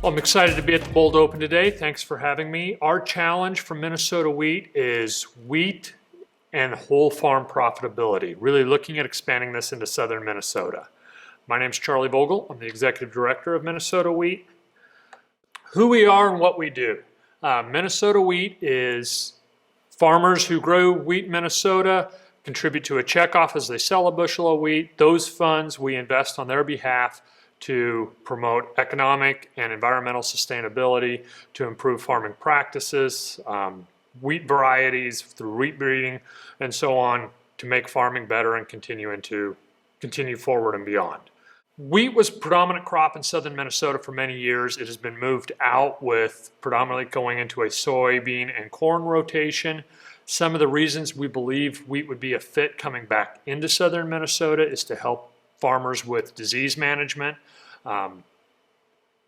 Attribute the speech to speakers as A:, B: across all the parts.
A: Well, I'm excited to be at the Bold Open today. Thanks for having me. Our challenge for Minnesota wheat is wheat and whole farm profitability, really looking at expanding this into southern Minnesota. My name is Charlie Vogel. I'm the Executive Director of Minnesota Wheat. Who we are and what we do. Minnesota Wheat is farmers who grow wheat in Minnesota, contribute to a checkoff as they sell a bushel of wheat. Those funds we invest on their behalf to promote economic and environmental sustainability, to improve farming practices, wheat varieties through wheat breeding, and so on, to make farming better and continue forward and beyond. Wheat was a predominant crop in southern Minnesota for many years. It has been moved out with predominantly going into a soybean and corn rotation. Some of the reasons we believe wheat would be a fit coming back into southern Minnesota is to help farmers with disease management,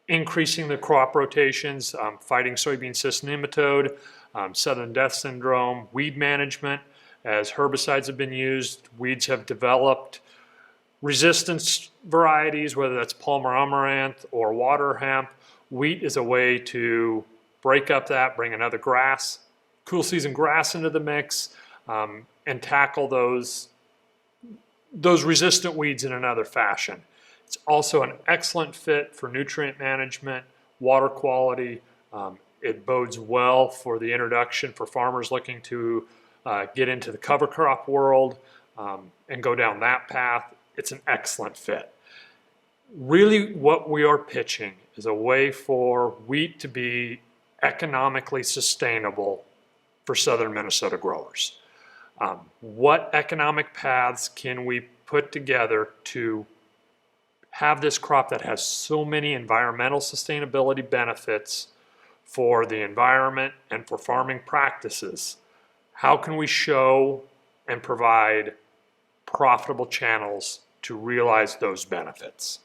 A: increasing the crop rotations, fighting soybean cyst nematode, southern death syndrome, weed management. As herbicides have been used, weeds have developed resistance varieties, whether that's Palmer amaranth or water hemp. Wheat is a way to break up that, bring another grass, cool season grass into the mix, and tackle those resistant weeds in another fashion. It's also an excellent fit for nutrient management, water quality. It bodes well for the introduction for farmers looking to get into the cover crop world and go down that path. It's an excellent fit. Really what we are pitching is a way for wheat to be economically sustainable for southern Minnesota growers. What economic paths can we put together to have this crop that has so many environmental sustainability benefits for the environment and for farming practices? How can we show and provide profitable channels to realize those benefits?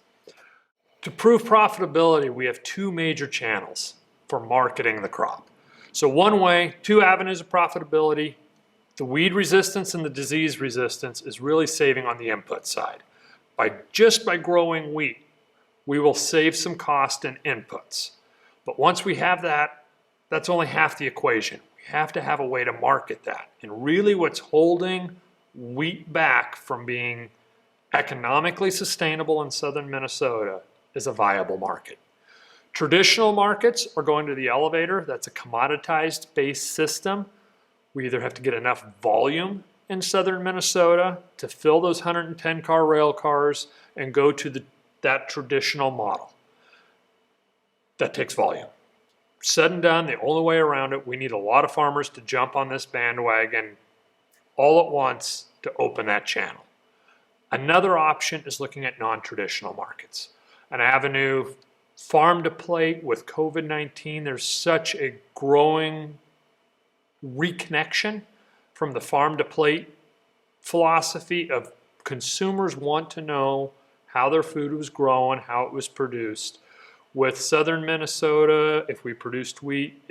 A: To prove profitability, we have two major channels for marketing the crop. So one way, two avenues of profitability. The weed resistance and the disease resistance is really saving on the input side. Just by growing wheat, we will save some cost in inputs. But once we have that, that's only half the equation. We have to have a way to market that. And really what's holding wheat back from being economically sustainable in southern Minnesota is a viable market. Traditional markets are going to the elevator. That's a commoditized based system. We either have to get enough volume in southern Minnesota to fill those 110 car rail cars and go to that traditional model. That takes volume. Said and done, the only way around it, we need a lot of farmers to jump on this bandwagon all at once to open that channel. Another option is looking at non-traditional markets. An avenue, farm to plate. With COVID-19, there's such a growing reconnection from the farm to plate philosophy of consumers want to know how their food was grown, how it was produced. With southern Minnesota, if we produced wheat,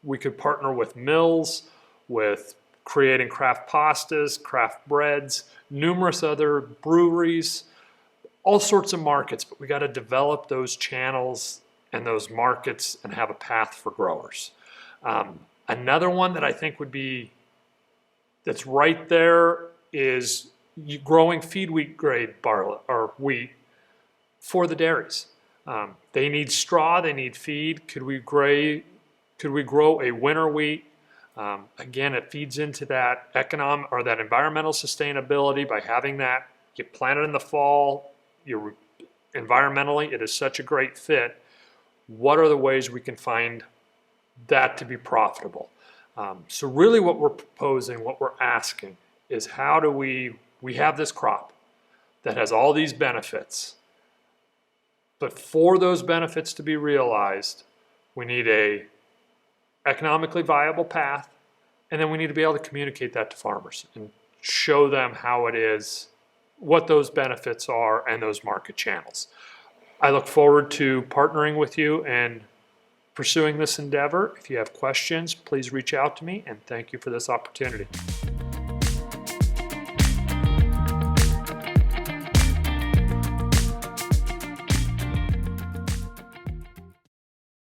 A: we could partner with mills, with creating craft pastas, craft breads, numerous other breweries, all sorts of markets, but we got to develop those channels and those markets and have a path for growers. Another one that I think that's right there is growing feed wheat grade barley or wheat for the dairies. They need straw, they need feed. Could we grow a winter wheat? Again, it feeds into that economic or that environmental sustainability by having that. You plant it in the fall. Environmentally, it is such a great fit. What are the ways we can find that to be profitable? So really what we're proposing, what we're asking is how do we have this crop that has all these benefits, but for those benefits to be realized, we need a economically viable path, and then we need to be able to communicate that to farmers and show them how it is, what those benefits are, and those market channels. I look forward to partnering with you and pursuing this endeavor. If you have questions, please reach out to me, and thank you for this opportunity.